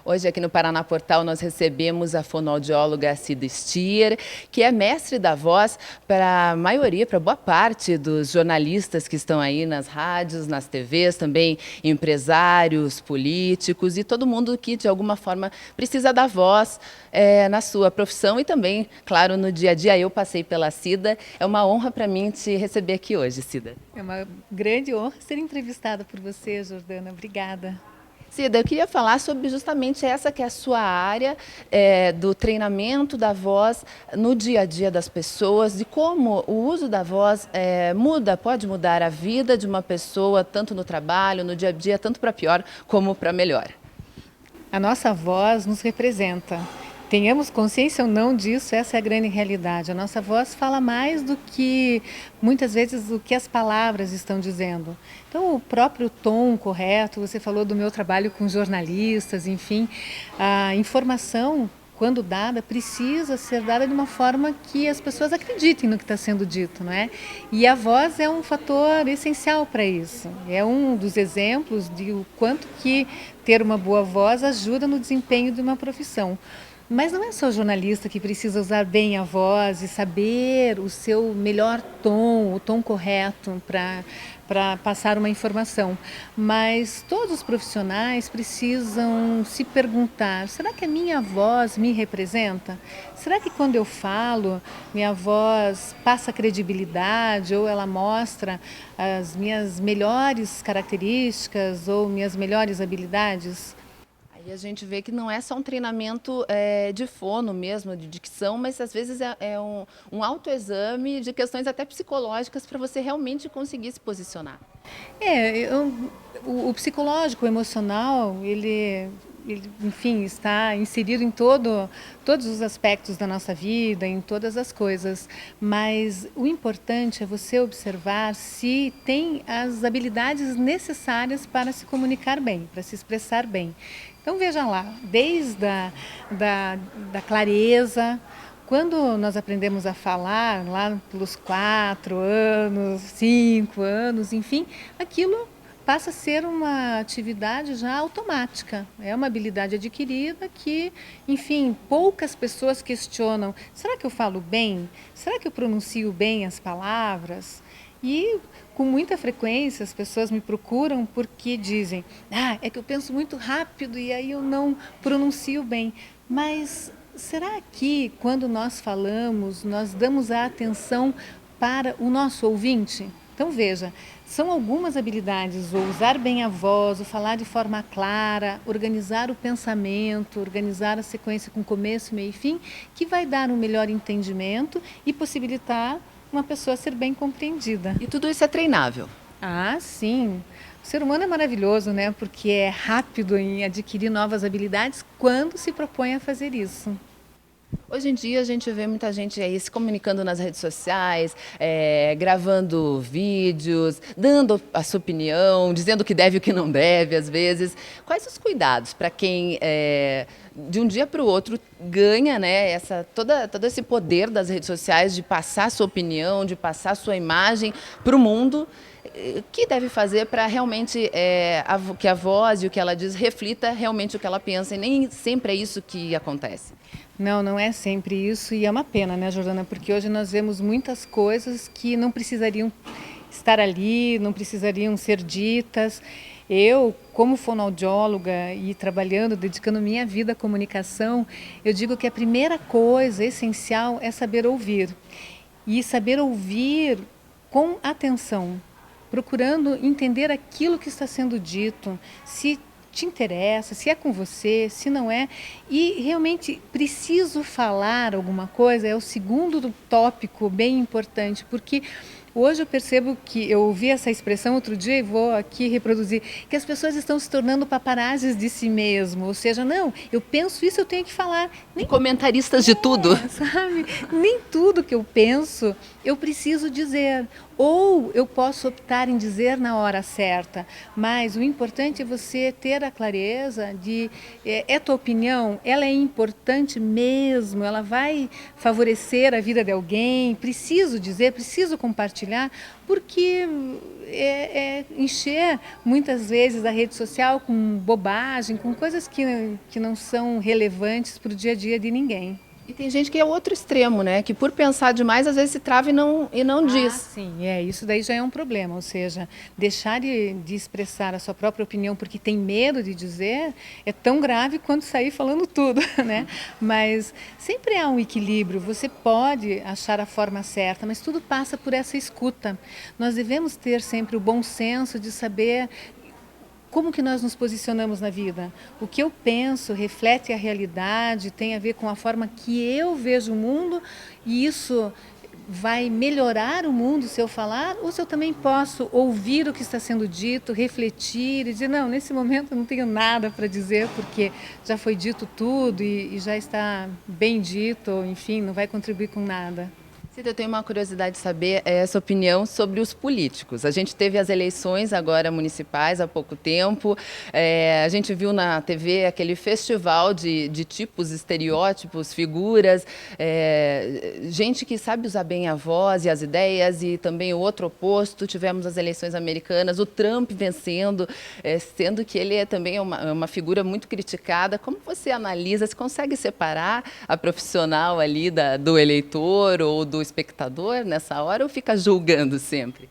Hoje aqui no Paraná Portal nós recebemos a fonoaudióloga Cida Stier, que é mestre da voz para a maioria, para boa parte dos jornalistas que estão aí nas rádios, nas TVs, também empresários, políticos e todo mundo que de alguma forma precisa da voz na sua profissão e também, claro, no dia a dia. Eu passei pela Cida, é uma honra para mim te receber aqui hoje, Cida. É uma grande honra ser entrevistada por você, Jordana. Obrigada. Cida, eu queria falar sobre justamente essa que é a sua área do treinamento da voz no dia a dia das pessoas, de como o uso da voz pode mudar a vida de uma pessoa, tanto no trabalho, no dia a dia, tanto para pior como para melhor. A nossa voz nos representa. Tenhamos consciência ou não disso, essa é a grande realidade. A nossa voz fala mais do que, muitas vezes, o que as palavras estão dizendo. Então, o próprio tom correto, você falou do meu trabalho com jornalistas, enfim, a informação, quando dada, precisa ser dada de uma forma que as pessoas acreditem no que está sendo dito, não é? E a voz é um fator essencial para isso. É um dos exemplos de o quanto que ter uma boa voz ajuda no desempenho de uma profissão. Mas não é só o jornalista que precisa usar bem a voz e saber o seu melhor tom, o tom correto para passar uma informação. Mas todos os profissionais precisam se perguntar: será que a minha voz me representa? Será que quando eu falo, minha voz passa credibilidade ou ela mostra as minhas melhores características ou minhas melhores habilidades? Aí a gente vê que não é só um treinamento de fono mesmo, de dicção, mas às vezes é um autoexame de questões até psicológicas para você realmente conseguir se posicionar. O psicológico, o emocional, enfim, está inserido em todos os aspectos da nossa vida, em todas as coisas. Mas o importante é você observar se tem as habilidades necessárias para se comunicar bem, para se expressar bem. Então veja lá, desde da clareza, quando nós aprendemos a falar, lá pelos 4 anos, 5 anos, enfim, aquilo passa a ser uma atividade já automática. É uma habilidade adquirida que, enfim, poucas pessoas questionam. Será que eu falo bem? Será que eu pronuncio bem as palavras? E com muita frequência as pessoas me procuram porque dizem: é que eu penso muito rápido e aí eu não pronuncio bem. Mas será que quando nós falamos, nós damos a atenção para o nosso ouvinte? Então veja, são algumas habilidades: o usar bem a voz, o falar de forma clara, organizar o pensamento, organizar a sequência com começo, meio e fim, que vai dar um melhor entendimento e possibilitar uma pessoa ser bem compreendida. E tudo isso é treinável. Ah, sim. O ser humano é maravilhoso, né? Porque é rápido em adquirir novas habilidades quando se propõe a fazer isso. Hoje em dia a gente vê muita gente aí se comunicando nas redes sociais, gravando vídeos, dando a sua opinião, dizendo o que deve e o que não deve, às vezes. Quais os cuidados para quem, de um dia para o outro, ganha, né, todo esse poder das redes sociais de passar a sua opinião, de passar a sua imagem para o mundo? O que deve fazer para realmente que a voz e o que ela diz reflita realmente o que ela pensa? E nem sempre é isso que acontece. Não, não é sempre isso e é uma pena, né, Jordana? Porque hoje nós vemos muitas coisas que não precisariam estar ali, não precisariam ser ditas. Eu, como fonoaudióloga e trabalhando, dedicando minha vida à comunicação, eu digo que a primeira coisa essencial é saber ouvir. E saber ouvir com atenção, procurando entender aquilo que está sendo dito, se te interessa, se é com você, se não é. E realmente preciso falar alguma coisa, é o segundo tópico bem importante, porque hoje eu percebo que, eu ouvi essa expressão outro dia e vou aqui reproduzir, que as pessoas estão se tornando paparazzis de si mesmo, ou seja, não, eu penso isso, eu tenho que falar. Nem comentaristas de tudo. Sabe? Nem tudo que eu penso eu preciso dizer, ou eu posso optar em dizer na hora certa, mas o importante é você ter a clareza de, é tua opinião, ela é importante mesmo, ela vai favorecer a vida de alguém, preciso dizer, preciso compartilhar, porque encher muitas vezes a rede social com bobagem, com coisas que não são relevantes para o dia a dia de ninguém. E tem gente que é o outro extremo, né? Que por pensar demais, às vezes se trava e não diz. Sim, isso daí já é um problema, ou seja, deixar de expressar a sua própria opinião porque tem medo de dizer é tão grave quanto sair falando tudo, né? Mas sempre há um equilíbrio, você pode achar a forma certa, mas tudo passa por essa escuta. Nós devemos ter sempre o bom senso de saber como que nós nos posicionamos na vida? O que eu penso reflete a realidade, tem a ver com a forma que eu vejo o mundo e isso vai melhorar o mundo se eu falar ou se eu também posso ouvir o que está sendo dito, refletir e dizer, não, nesse momento eu não tenho nada para dizer porque já foi dito tudo e já está bem dito, enfim, não vai contribuir com nada. Cida, eu tenho uma curiosidade de saber essa opinião sobre os políticos. A gente teve as eleições agora municipais há pouco tempo. A gente viu na TV aquele festival de tipos, estereótipos, figuras, gente que sabe usar bem a voz e as ideias e também o outro oposto. Tivemos as eleições americanas, o Trump vencendo, sendo que ele também é uma figura muito criticada. Como você analisa, você consegue separar a profissional ali do eleitor ou do espectador nessa hora ou fica julgando sempre?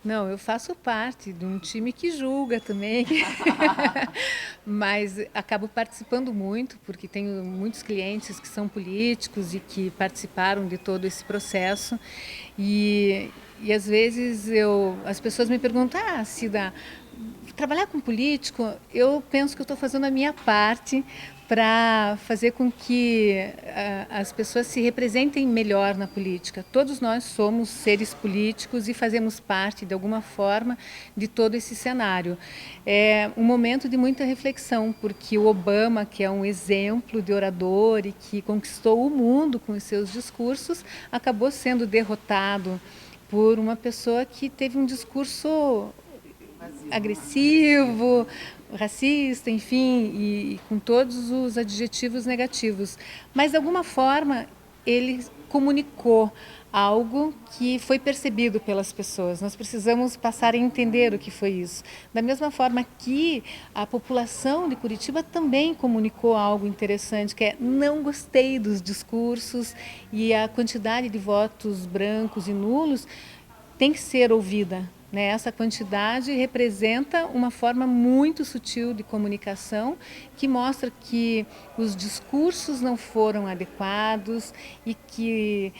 Não, eu faço parte de um time que julga também, mas acabo participando muito, porque tenho muitos clientes que são políticos e que participaram de todo esse processo. E às vezes as pessoas me perguntam, Cida, trabalhar com político, eu penso que eu estou fazendo a minha parte para fazer com que as pessoas se representem melhor na política. Todos nós somos seres políticos e fazemos parte, de alguma forma, de todo esse cenário. É um momento de muita reflexão, porque o Obama, que é um exemplo de orador e que conquistou o mundo com os seus discursos, acabou sendo derrotado por uma pessoa que teve um discurso agressivo, racista, enfim, e com todos os adjetivos negativos. Mas, de alguma forma, ele comunicou algo que foi percebido pelas pessoas. Nós precisamos passar a entender o que foi isso. Da mesma forma que a população de Curitiba também comunicou algo interessante, que é não gostei dos discursos e a quantidade de votos brancos e nulos tem que ser ouvida. Essa quantidade representa uma forma muito sutil de comunicação que mostra que os discursos não foram adequados e que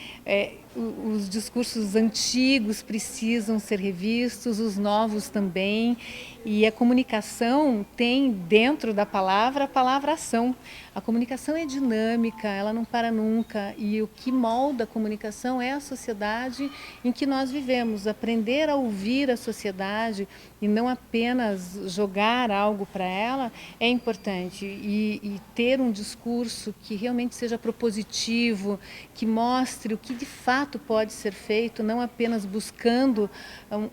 os discursos antigos precisam ser revistos, os novos também. E a comunicação tem dentro da palavra a palavra ação. A comunicação é dinâmica, ela não para nunca. E o que molda a comunicação é a sociedade em que nós vivemos. Aprender a ouvir a sociedade e não apenas jogar algo para ela é importante. E ter um discurso que realmente seja propositivo, que mostre o que de fato pode ser feito, não apenas buscando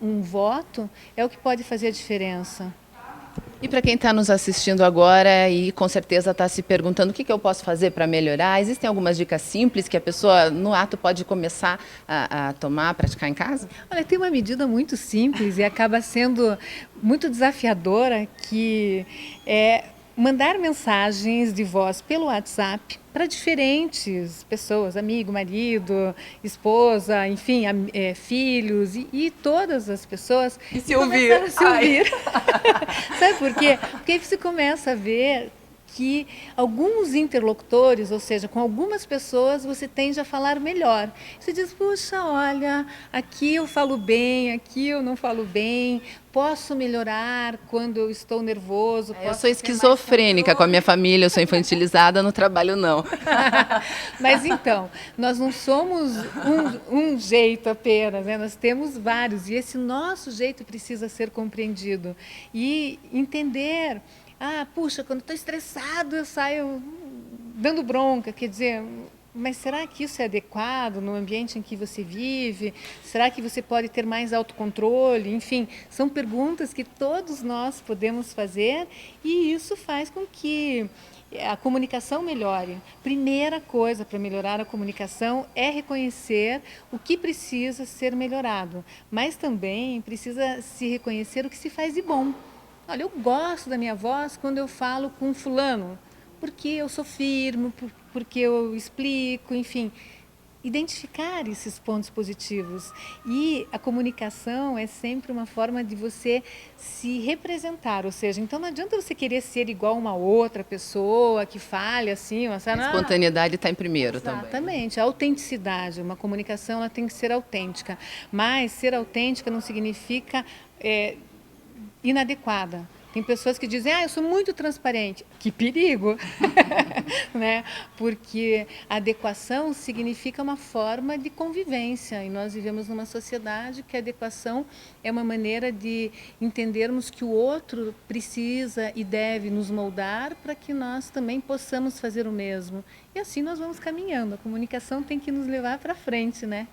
um voto, é o que pode fazer a diferença. E para quem está nos assistindo agora e com certeza está se perguntando o que eu posso fazer para melhorar, existem algumas dicas simples que a pessoa no ato pode começar a tomar, a praticar em casa? Olha, tem uma medida muito simples e acaba sendo muito desafiadora, que é mandar mensagens de voz pelo WhatsApp para diferentes pessoas, amigo, marido, esposa, enfim, filhos e todas as pessoas. E se ouvir. Se ouvir. Sabe por quê? Porque aí você começa a ver que alguns interlocutores, ou seja, com algumas pessoas, você tende a falar melhor. Você diz, puxa, olha, aqui eu falo bem, aqui eu não falo bem, posso melhorar quando eu estou nervoso. Eu sou esquizofrênica com a minha família, eu sou infantilizada, no trabalho não. Mas então, nós não somos um jeito apenas, né? Nós temos vários e esse nosso jeito precisa ser compreendido e entender. Puxa, quando estou estressado eu saio dando bronca, quer dizer, mas será que isso é adequado no ambiente em que você vive? Será que você pode ter mais autocontrole? Enfim, são perguntas que todos nós podemos fazer e isso faz com que a comunicação melhore. Primeira coisa para melhorar a comunicação é reconhecer o que precisa ser melhorado, mas também precisa se reconhecer o que se faz de bom. Olha, eu gosto da minha voz quando eu falo com fulano, porque eu sou firme, porque eu explico, enfim, identificar esses pontos positivos. E a comunicação é sempre uma forma de você se representar, ou seja, então não adianta você querer ser igual uma outra pessoa que fale assim, A espontaneidade está em primeiro também. Exatamente, a autenticidade, uma comunicação ela tem que ser autêntica, mas ser autêntica não significa inadequada. Tem pessoas que dizem, eu sou muito transparente. Que perigo! Né? Porque adequação significa uma forma de convivência. E nós vivemos numa sociedade que a adequação é uma maneira de entendermos que o outro precisa e deve nos moldar para que nós também possamos fazer o mesmo. E assim nós vamos caminhando. A comunicação tem que nos levar para frente, né?